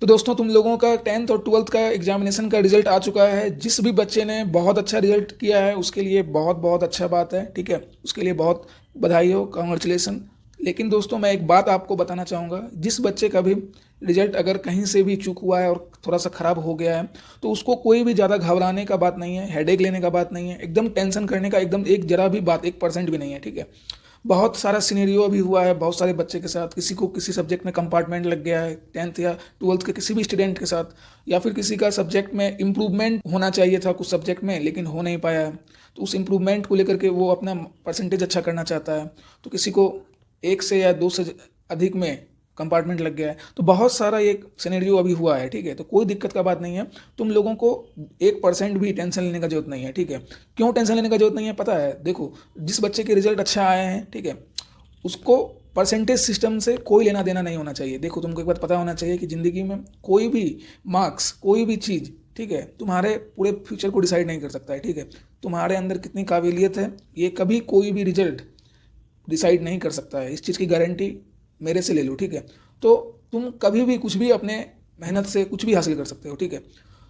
तो दोस्तों तुम लोगों का 10th और 12th का एग्जामिनेशन का रिजल्ट आ चुका है। जिस भी बच्चे ने बहुत अच्छा रिजल्ट किया है उसके लिए बहुत बहुत अच्छा बात है, ठीक है, उसके लिए बहुत बधाई हो, कॉन्ग्रेचुलेसन। लेकिन दोस्तों मैं एक बात आपको बताना चाहूँगा, जिस बच्चे का भी रिजल्ट अगर कहीं से भी चूक हुआ है और थोड़ा सा ख़राब हो गया है तो उसको कोई भी ज़्यादा घबराने का बात नहीं है, हेडेक लेने का बात नहीं है, एकदम टेंशन करने का एकदम एक जरा भी बात 1% भी नहीं है, ठीक है। बहुत सारा सिनेरियो अभी हुआ है बहुत सारे बच्चे के साथ, किसी को किसी सब्जेक्ट में कंपार्टमेंट लग गया है 10th या 12th के किसी भी स्टूडेंट के साथ, या फिर किसी का सब्जेक्ट में इम्प्रूवमेंट होना चाहिए था कुछ सब्जेक्ट में लेकिन हो नहीं पाया है, तो उस इम्प्रूवमेंट को लेकर के वो अपना परसेंटेज अच्छा करना चाहता है, तो किसी को 1 से या 2 से अधिक में कंपार्टमेंट लग गया है। तो बहुत सारा ये सिनेरियो अभी हुआ है, ठीक है। तो कोई दिक्कत का बात नहीं है, तुम लोगों को 1% भी टेंशन लेने का जरूरत नहीं है, ठीक है। क्यों टेंशन लेने का जरूरत नहीं है पता है? देखो, जिस बच्चे के रिजल्ट अच्छा आए हैं, ठीक है, उसको परसेंटेज सिस्टम से कोई लेना देना नहीं होना चाहिए। देखो, तुमको एक बात पता होना चाहिए कि ज़िंदगी में कोई भी मार्क्स, कोई भी चीज़, ठीक है, तुम्हारे पूरे फ्यूचर को डिसाइड नहीं कर सकता है, ठीक है। तुम्हारे अंदर कितनी काबिलियत है ये कभी कोई भी रिजल्ट डिसाइड नहीं कर सकता है, इस चीज़ की गारंटी मेरे से ले लो, ठीक है। तो तुम कभी भी कुछ भी अपने मेहनत से कुछ भी हासिल कर सकते हो, ठीक है।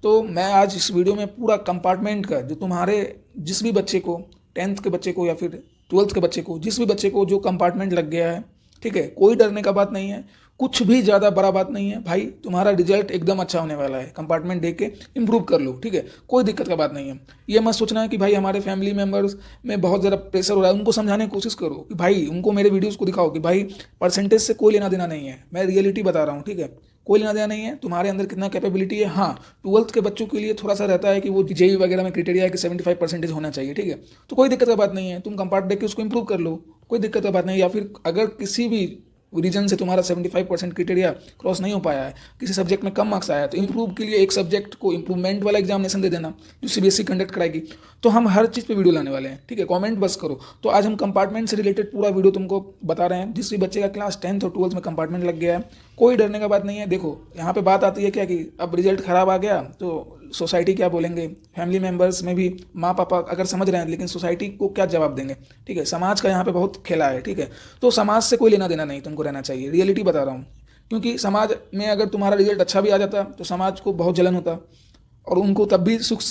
तो मैं आज इस वीडियो में पूरा कंपार्टमेंट का जो तुम्हारे जिस भी बच्चे को 10th के बच्चे को या फिर 12th के बच्चे को, जिस भी बच्चे को जो कंपार्टमेंट लग गया है, ठीक है, कोई डरने का बात नहीं है, कुछ भी ज़्यादा बड़ा बात नहीं है भाई, तुम्हारा रिजल्ट एकदम अच्छा होने वाला है। कंपार्टमेंट देख के इम्प्रूव कर लो, ठीक है, कोई दिक्कत का बात नहीं है। ये मत सोचना है कि भाई हमारे फैमिली मेम्बर्स में बहुत ज़्यादा प्रेशर हो रहा है, उनको समझाने की कोशिश करो कि भाई उनको मेरे वीडियोज़ को दिखाओ कि भाई परसेंटेज से कोई लेना देना नहीं है, मैं रियलिटी बता रहा हूँ, ठीक है। कोई लेना देना नहीं है, तुम्हारे अंदर कितना कैपेबिलिटी है। हाँ, 12th के बच्चों के लिए थोड़ा सा रहता है कि वो जेई वगैरह में क्राइटेरिया है कि 75% होना चाहिए, ठीक है। तो कोई दिक्कत का बात नहीं है, तुम कंपार्ट देख के उसको इंप्रूव कर लो, कोई दिक्कत का बात नहीं है। या फिर अगर किसी भी रीजन से तुम्हारा 75% क्राइटेरिया क्रॉस नहीं हो पाया है, किसी सब्जेक्ट में कम मार्क्स आया है, तो इंप्रूव के लिए एक सब्जेक्ट को इंप्रूवमेंट वाला एग्जामिनेशन दे देना जो सीबीएसई कंडक्ट कराएगी। तो हम हर चीज़ पे वीडियो लाने वाले हैं, ठीक है, कमेंट बस करो। तो आज हम कंपार्टमेंट से रिलेटेड पूरा वीडियो तुमको बता रहे हैं। जिस भी बच्चे का क्लास 10th और 12th में कंपार्टमेंट लग गया है, कोई डरने का बात नहीं है। देखो, यहाँ पे बात आती है क्या कि अब रिजल्ट खराब आ गया तो सोसाइटी क्या बोलेंगे, फैमिली मेम्बर्स में भी माँ पापा अगर समझ रहे हैं लेकिन सोसाइटी को क्या जवाब देंगे, ठीक है। समाज का यहाँ पे बहुत खेला है, ठीक है। तो समाज से कोई लेना देना नहीं तुमको रहना चाहिए, रियलिटी बता रहा हूँ। क्योंकि समाज में अगर तुम्हारा रिजल्ट अच्छा भी आ जाता तो समाज को बहुत जलन होता और उनको तब भी सुख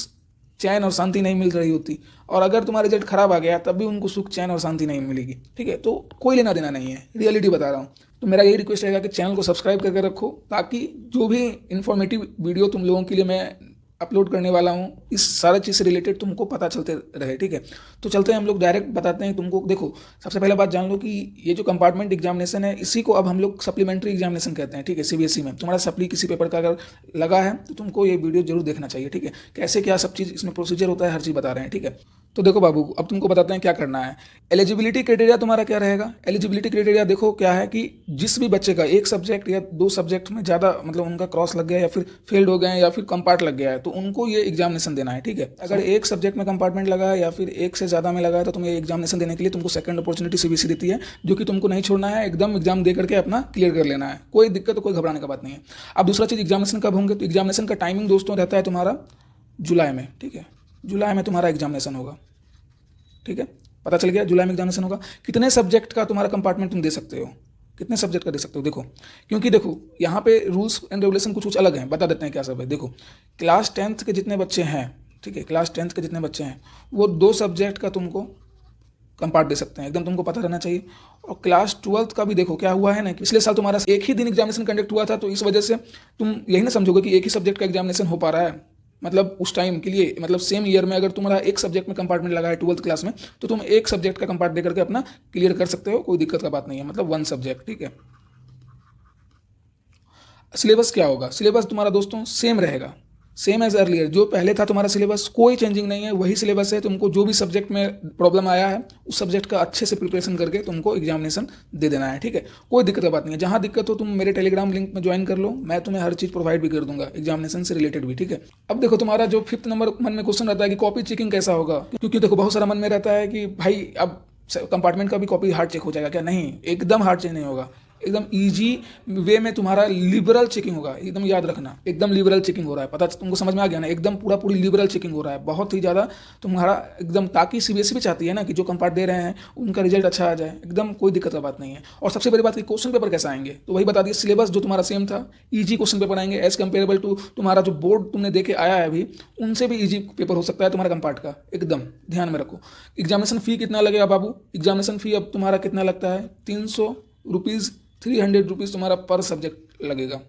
चैन और शांति नहीं मिल रही होती, और अगर तुम्हारा रिजल्ट खराब आ गया तब भी उनको सुख चैन और शांति नहीं मिलेगी, ठीक है। तो कोई लेना देना नहीं है, रियलिटी बता रहा हूँ। तो मेरा यही रिक्वेस्ट रहेगा कि चैनल को सब्सक्राइब करके रखो, ताकि जो भी इन्फॉर्मेटिव वीडियो तुम लोगों के लिए मैं अपलोड करने वाला हूँ इस सारा चीज़ से रिलेटेड तुमको पता चलते रहे, ठीक है। तो चलते हैं हम लोग डायरेक्ट बताते हैं तुमको। देखो, सबसे पहले बात जान लो कि ये जो कंपार्टमेंट एग्जामिनेशन है इसी को अब हम लोग सप्लीमेंट्री एग्जामिनेशन कहते हैं, ठीक है। सीबीएसई में तुम्हारा सप्ली किसी पेपर का अगर लगा है तो तुमको ये वीडियो जरूर देखना चाहिए, ठीक है। कैसे क्या सब चीज़ इसमें प्रोसीजर होता है, हर चीज़ बता रहे हैं, ठीक है। तो देखो बाबू, अब तुमको बताते हैं क्या करना है। एलिजिबिलिटी क्राइटेरिया तुम्हारा क्या रहेगा? एलिजिबिलिटी क्राइटेरिया देखो क्या है कि जिस भी बच्चे का एक सब्जेक्ट या 2 सब्जेक्ट में ज़्यादा मतलब उनका क्रॉस लग गया या फिर फेल्ड हो गए या फिर कंपार्ट लग गया है तो उनको ये एग्जामिनेशन देना है, ठीक है। अगर एक सब्जेक्ट में कंपार्टमेंट लगा है या फिर एक से ज़्यादा में लगा है तो तुम्हें एग्जामिनेशन देने के लिए तुमको सेकंड अपॉर्चुनिटी सीबीएसई देती है, जो कि तुमको नहीं छोड़ना है, एकदम एग्जाम दे करके अपना क्लियर कर लेना है। कोई दिक्कत, कोई घबराने का बात नहीं है। अब दूसरा चीज़, एग्जामिनेशन कब होंगे? तो एग्जामिनेशन का टाइमिंग दोस्तों रहता है तुम्हारा जुलाई में, ठीक है। जुलाई में तुम्हारा एग्जामिनेशन होगा, ठीक है। पता चल गया, जुलाई में एग्जामिनेशन होगा। कितने सब्जेक्ट का तुम्हारा कंपार्टमेंट तुम दे सकते हो, कितने सब्जेक्ट का दे सकते हो? देखो, क्योंकि देखो यहाँ पे रूल्स एंड रेगुलेशन कुछ कुछ अलग हैं, बता देते हैं क्या सब है। देखो, क्लास 10th के जितने बच्चे हैं, ठीक है, क्लास 10th के जितने बच्चे हैं वो 2 सब्जेक्ट का तुमको कंपार्ट दे सकते हैं, एकदम तुमको पता रहना चाहिए। और क्लास 12th का भी देखो क्या हुआ है ना कि पिछले साल तुम्हारा एक ही दिन एग्जामिनेशन कंडक्ट हुआ था, तो इस वजह से तुम यही ना समझोगे कि एक ही सब्जेक्ट का एग्जामिनेशन हो पा रहा है। मतलब उस टाइम के लिए, मतलब सेम ईयर में अगर तुम्हारा एक सब्जेक्ट में कंपार्टमेंट लगा है 12th क्लास में, तो तुम एक सब्जेक्ट का कंपार्ट दे करके अपना क्लियर कर सकते हो, कोई दिक्कत का बात नहीं है, मतलब 1 सब्जेक्ट, ठीक है। सिलेबस क्या होगा? सिलेबस तुम्हारा दोस्तों सेम रहेगा, सेम एज अर्लियर। जो पहले था तुम्हारा सिलेबस, कोई चेंजिंग नहीं है, वही सिलेबस है। तुमको जो भी सब्जेक्ट में प्रॉब्लम आया है उस सब्जेक्ट का अच्छे से प्रिपरेशन करके तुमको एग्जामिनेशन दे देना है, ठीक है। कोई दिक्कत की बात नहीं है। जहाँ दिक्कत हो तुम मेरे टेलीग्राम लिंक में ज्वाइन कर लो, मैं तुम्हें हर चीज़ प्रोवाइड भी कर दूंगा एग्जामिनेशन से रिलेटेड भी, ठीक है। अब देखो, तुम्हारा जो 5th नंबर मन में क्वेश्चन रहता है कि कॉपी चेकिंग कैसा होगा, क्योंकि देखो बहुत सारा मन में रहता है कि भाई अब कंपार्टमेंट का भी कॉपी हार्ड चेक हो जाएगा क्या? नहीं, एकदम हार्ड चेक नहीं होगा। एकदम ईजी वे में तुम्हारा लिबरल चेकिंग होगा, एकदम याद रखना, एकदम लिबरल चेकिंग हो रहा है, पता तुमको समझ में आ गया ना, एकदम पूरा पूरी लिबरल चेकिंग हो रहा है, बहुत ही ज़्यादा तुम्हारा एकदम, ताकि सीबीएसई भी चाहती है ना कि जो कंपार्ट दे रहे हैं उनका रिजल्ट अच्छा आ जाए, एकदम कोई दिक्कत का बात नहीं है। और सबसे बड़ी बात कि क्वेश्चन पेपर कैसे आएंगे, तो वही बता दिया, सिलेबस जो तुम्हारा सेम था, ईजी क्वेश्चन पेपर आएंगे एज कम्पेरेबल टू तुम्हारा जो बोर्ड तुमने देखे आया है अभी, उनसे भी ईजी पेपर हो सकता है तुम्हारा कंपार्ट का, एकदम ध्यान में रखो। एग्जामिनेशन फी कितना लगेगा बाबू, एग्जामिनेशन फी अब तुम्हारा कितना लगता है, 300 रुपीज़, 300 रुपीज़ तुम्हारा पर सब्जेक्ट लगेगा।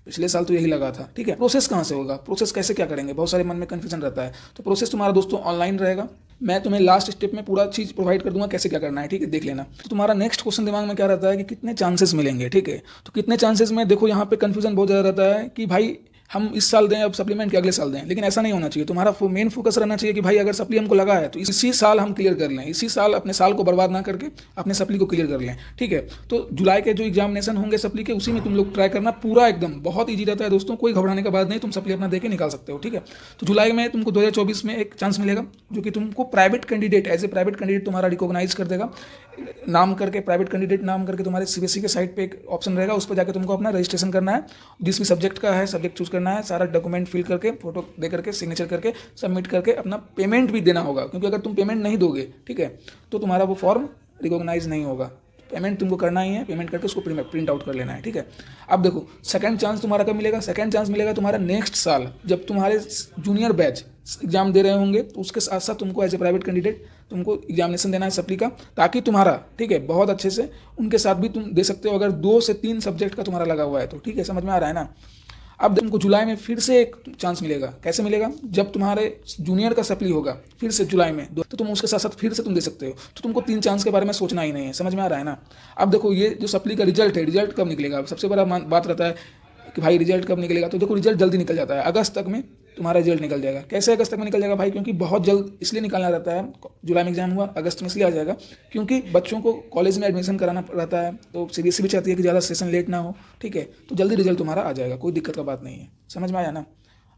पिछले साल तो यही लगा था, ठीक है। प्रोसेस कहाँ से होगा, प्रोसेस कैसे क्या करेंगे, बहुत सारे मन में कन्फ्यूजन रहता है। तो प्रोसेस तुम्हारा दोस्तों ऑनलाइन रहेगा, मैं तुम्हें लास्ट स्टेप में पूरा चीज़ प्रोवाइड कर दूंगा कैसे क्या करना है, ठीक है, देख लेना। तो तुम्हारा नेक्स्ट क्वेश्चन दिमाग में क्या रहता है कि कितने चांसेस मिलेंगे, ठीक है। तो कितने चांसेस में, देखो यहाँ पे कन्फ्यूजन बहुत ज़्यादा रहता है कि भाई हम इस साल दें अब सप्लीमेंट के अगले साल दें, लेकिन ऐसा नहीं होना चाहिए। तुम्हारा मेन फोकस रहना चाहिए कि भाई अगर सप्ली हमको लगा है तो इसी साल हम क्लियर कर लें, इसी साल अपने साल को बर्बाद ना करके अपने सप्ली को क्लियर कर लें, ठीक है। तो जुलाई के जो एग्जामिनेशन होंगे सप्ली के, उसी में तुम लोग ट्राई करना, पूरा एकदम बहुत ईजी रहता है दोस्तों, कोई घबराने का बात नहीं, तुम सप्ली अपना दे के निकाल सकते हो, ठीक है। तो जुलाई में तुमको 2024 में एक चांस मिलेगा जो कि तुमको private candidate, as a private candidate तुम्हारा रिकॉग्नाइज कर देगा, नाम करके प्राइवेट कैंडिडेट नाम करके तुम्हारे सीबीएसई के साइट पे एक ऑप्शन रहेगा, उस पर जाकर तुमको अपना रजिस्ट्रेशन करना है, जिस भी सब्जेक्ट का है सब्जेक्ट चूज करना है, सारा डॉक्यूमेंट फिल करके, फोटो दे करके, सिग्नेचर करके, सबमिट करके अपना पेमेंट भी देना होगा, क्योंकि अगर तुम पेमेंट नहीं दोगे, ठीक है, तो तुम्हारा वो फॉर्म रिकॉग्नाइज नहीं होगा। पेमेंट तुमको करना ही है, पेमेंट करके उसको प्रिंट आउट कर लेना है, ठीक है। अब देखो सेकंड चांस तुम्हारा कब मिलेगा, सेकंड चांस मिलेगा तुम्हारा नेक्स्ट साल, जब तुम्हारे जूनियर बैच एग्जाम दे रहे होंगे, तो उसके साथ साथ तुमको एज ए प्राइवेट कैंडिडेट तुमको एग्जामिनेशन देना है सप्ली का, ताकि तुम्हारा, ठीक है, बहुत अच्छे से उनके साथ भी तुम दे सकते हो, अगर 2 से 3 सब्जेक्ट का तुम्हारा लगा हुआ है तो, ठीक है, समझ में आ रहा है ना। अब तुमको जुलाई में फिर से एक चांस मिलेगा, कैसे मिलेगा, जब तुम्हारे जूनियर का सप्ली होगा फिर से जुलाई में, तो तुम उसके साथ साथ फिर से तुम दे सकते हो, तो तुमको 3 चांस के बारे में सोचना ही नहीं है, समझ में आ रहा है ना। अब देखो ये जो सप्ली का रिजल्ट है, रिजल्ट कब निकलेगा, सबसे बड़ा बात रहता है कि भाई रिजल्ट कब निकलेगा, तो देखो रिजल्ट जल्दी निकल जाता है, अगस्त तक में तुम्हारा रिजल्ट निकल जाएगा। कैसे अगस्त तक में निकल जाएगा भाई, क्योंकि बहुत जल्द इसलिए निकालना रहता है, जुलाई में एग्जाम हुआ अगस्त में इसलिए आ जाएगा क्योंकि बच्चों को कॉलेज में एडमिशन कराना रहता है, तो सीबीएसई भी चाहती है कि ज़्यादा सेशन लेट ना हो, ठीक है, तो जल्दी रिजल्ट तुम्हारा आ जाएगा, कोई दिक्कत का बात नहीं है, समझ में आया ना।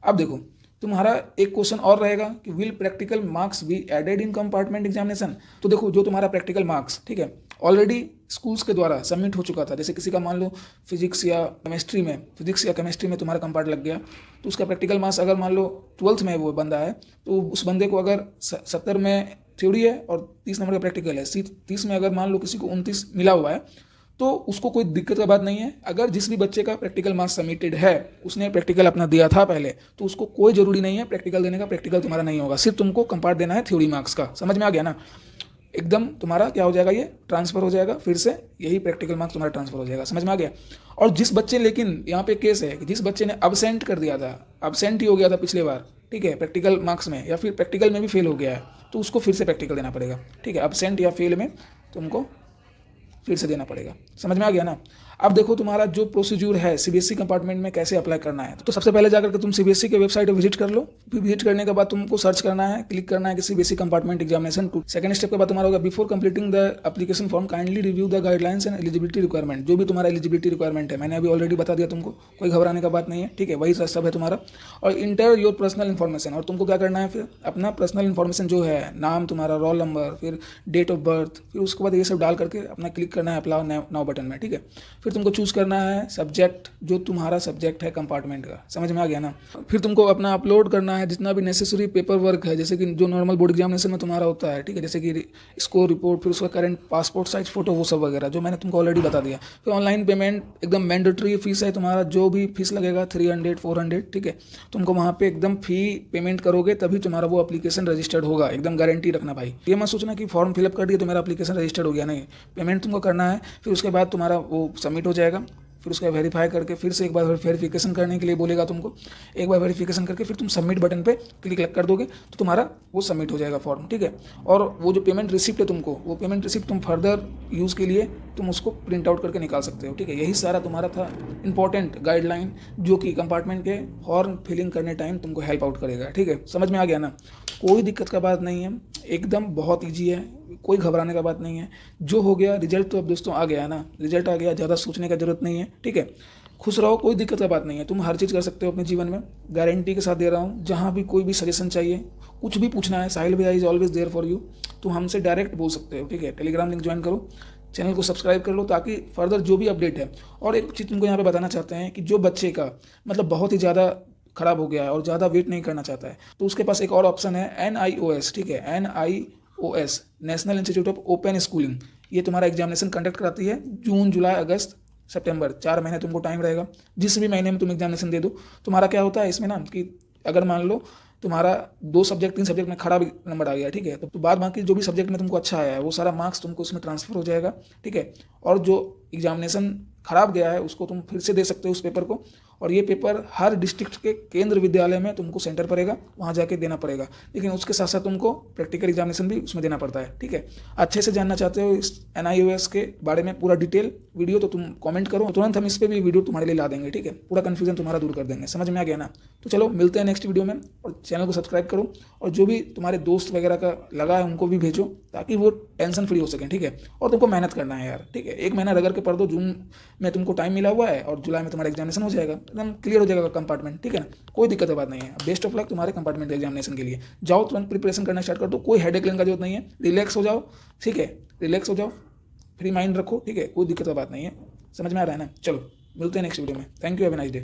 अब देखो तुम्हारा एक क्वेश्चन और रहेगा कि will practical marks be added in compartment examination. तो देखो जो तुम्हारा प्रैक्टिकल मार्क्स, ठीक है, ऑलरेडी स्कूल्स के द्वारा सबमिट हो चुका था, जैसे किसी का मान लो फिजिक्स या केमिस्ट्री में तुम्हारा कंपार्ट लग गया, तो उसका प्रैक्टिकल मार्क्स अगर मान लो 12th में वो बंदा है, तो उस बंदे को अगर 70 में थ्योरी है और 30 नंबर का प्रैक्टिकल है, 30 में अगर मान लो किसी को 29 मिला हुआ है, तो उसको कोई दिक्कत का बात नहीं है। अगर जिस भी बच्चे का प्रैक्टिकल मार्क्स सबमिटेड है, उसने प्रैक्टिकल अपना दिया था पहले, तो उसको कोई जरूरी नहीं है प्रैक्टिकल देने का, प्रैक्टिकल तुम्हारा नहीं होगा, सिर्फ तुमको कंपार्ट देना है थ्योरी मार्क्स का, समझ में आ गया ना। एकदम तुम्हारा क्या हो जाएगा, ये ट्रांसफर हो जाएगा, फिर से यही प्रैक्टिकल मार्क्स तुम्हारा ट्रांसफर हो जाएगा, समझ में आ गया। और जिस बच्चे, लेकिन यहाँ पे केस है कि जिस बच्चे ने अब्सेंट कर दिया था, अब्सेंट ही हो गया था पिछले बार, ठीक है, प्रैक्टिकल मार्क्स में, या फिर प्रैक्टिकल में भी फेल हो गया है, तो उसको फिर से प्रैक्टिकल देना पड़ेगा, ठीक है, अब्सेंट या फेल में तुमको फिर से देना पड़ेगा, समझ में आ गया ना। अब देखो तुम्हारा जो प्रोसीड्यूर है सीबीएसई कंपार्टमेंट में कैसे अप्लाई करना है, तो सबसे पहले जाकर के तुम सीबीएसई के वेबसाइट पर विजिट कर लो, फिर विजिट करने के बाद तुमको सर्च करना है, क्लिक करना है कि CBSE compartment examination 2। Second step के बाद तुम्हारा होगा before completing the application form kindly review the guidelines and eligibility requirement. जो भी तुम्हारा एलिजिबिलिटी रिक्वायरमेंट है मैंने अभी ऑलरेडी बता दिया तुमको, कोई घबराने का बात नहीं है, ठीक है, वही सब है तुम्हारा। और इंटर योर पर्सनल इन्फॉर्मेशन, और तुमको क्या करना है, फिर अपना पर्सनल इन्फॉर्मेशन जो है, नाम तुम्हारा, रोल नंबर, फिर डेट ऑफ बर्थ, फिर उसके बाद ये सब डाल करके अपना क्लिक करना है अप्लाई नाउ बटन में, ठीक है। फिर तुमको चूज करना है सब्जेक्ट, जो तुम्हारा सब्जेक्ट है कंपार्टमेंट का, समझ में आ गया ना। फिर तुमको अपना अपलोड करना है जितना भी नेसेसरी पेपर वर्क है, जैसे कि जो नॉर्मल बोर्ड एग्जामिनेशन में तुम्हारा होता है, ठीक है, जैसे कि स्कोर रिपोर्ट, फिर उसका करंट पासपोर्ट साइज फोटो, वो सब वगैरह जो मैंने तुमको ऑलरेडी बता दिया। फिर ऑनलाइन पेमेंट एकदम मैंडेटरी फीस है तुम्हारा, जो भी फीस लगेगा 300 400, ठीक है, तुमको वहाँ पे एकदम फी पेमेंट करोगे तभी तुम्हारा वो एप्लीकेशन रजिस्टर्ड होगा, एकदम गारंटी रखना भाई। ये मत सोचना कि फॉर्म फिलअप कर दिया तो मेरा एप्लीकेशन रजिस्टर्ड हो गया, नहीं, पेमेंट तुमको करना है, फिर उसके बाद तुम्हारा वो सबमिट हो जाएगा, फिर उसका वेरीफाई करके फिर से एक बार वेरिफिकेशन करने के लिए बोलेगा तुमको, एक बार वेरिफिकेशन करके फिर तुम सबमिट बटन पे क्लिक कर दोगे तो तुम्हारा वो सबमिट हो जाएगा फॉर्म, ठीक है। और वो जो पेमेंट रिसिप्ट है तुमको, वो पेमेंट रिसिप्ट तुम फर्दर यूज़ के लिए तुम उसको प्रिंट आउट करके निकाल सकते हो, ठीक है। यही सारा तुम्हारा था इंपॉर्टेंट गाइडलाइन जो कि कंपार्टमेंट के फॉर्म फिलिंग करने टाइम तुमको हेल्प आउट करेगा, ठीक है, समझ में आ गया ना। कोई दिक्कत का बात नहीं है, एकदम बहुत ईजी है, कोई घबराने का बात नहीं है। जो हो गया रिजल्ट तो अब दोस्तों आ गया ना, रिजल्ट आ गया, ज़्यादा सोचने का जरूरत नहीं है, ठीक है। खुश रहो, कोई दिक्कत का बात नहीं है, तुम हर चीज़ कर सकते हो अपने जीवन में, गारंटी के साथ दे रहा हूँ। जहाँ भी कोई भी सजेशन चाहिए, कुछ भी पूछना है, साहिल भैया is always there for you, तुम हमसे डायरेक्ट बोल सकते हो, ठीक है। टेलीग्राम लिंक ज्वाइन करो, चैनल को सब्सक्राइब कर लो ताकि फर्दर जो भी अपडेट है। और एक चीज़ तुमको यहाँ पे बताना चाहते हैं कि जो बच्चे का मतलब बहुत ही ज़्यादा खराब हो गया है और ज़्यादा वेट नहीं करना चाहता है, तो उसके पास एक और ऑप्शन है NIOS, ठीक है, NIOS, national institute of open schooling. ये तुम्हारा एग्जामिनेशन कंडक्ट कराती है जून, जुलाई, अगस्त, सितंबर, 4 महीने तुमको टाइम रहेगा। जिस भी महीने में तुम एग्जामिनेशन दे दो, तुम्हारा क्या होता है इसमें ना कि अगर मान लो तुम्हारा 2 सब्जेक्ट 3 सब्जेक्ट में खराब नंबर आ गया, ठीक है, तो बाद बाकी जो भी सब्जेक्ट में तुमको अच्छा आया है वो सारा मार्क्स तुमको उसमें ट्रांसफर हो जाएगा, ठीक है। और जो एग्जामिनेशन खराब गया है उसको तुम फिर से दे सकते हो उस पेपर को, और ये पेपर हर डिस्ट्रिक्ट के केंद्र विद्यालय में तुमको सेंटर पड़ेगा, वहाँ जाके देना पड़ेगा। लेकिन उसके साथ साथ तुमको प्रैक्टिकल एग्जामिनेशन भी उसमें देना पड़ता है, ठीक है। अच्छे से जानना चाहते हो इस NIOS के बारे में पूरा डिटेल वीडियो, तो तुम कमेंट करो, तुरंत हम इस पर भी वीडियो तुम्हारे लिए ला देंगे, ठीक है। पूरा कन्फ्यूजन तुम्हारा दूर कर देंगे। समझ में आ गया ना? तो चलो मिलते हैं नेक्स्ट वीडियो में, और चैनल को सब्सक्राइब करो, और जो भी तुम्हारे दोस्त वगैरह का लगा है उनको भी भेजो ताकि वो टेंशन फ्री हो सकें, ठीक है। और तुमको मेहनत करना है यार, ठीक है। 1 महीना रगड़ के पढ़ दो, जून में तुमको टाइम मिला हुआ है और जुलाई में तुम्हारा एग्जामिनेशन हो जाएगा, एकदम क्लियर हो जाएगा कंपार्टमेंट, ठीक है ना। कोई दिक्कत की बात नहीं है। बेस्ट ऑफ लक तुम्हारे कंपार्टमेंट एग्जामिनेशन के लिए। जाओ तुरंत प्रिपरेशन करना स्टार्ट कर दो, कोई हेडेक लेने का जरूरत नहीं है, रिलैक्स हो जाओ, ठीक है, रिलैक्स हो जाओ, फ्री माइंड रखो, ठीक है, कोई दिक्कत की बात नहीं है। समझ में आ रहा है ना? चलो मिलते हैं नेक्स्ट वीडियो में। Thank you, have a nice day.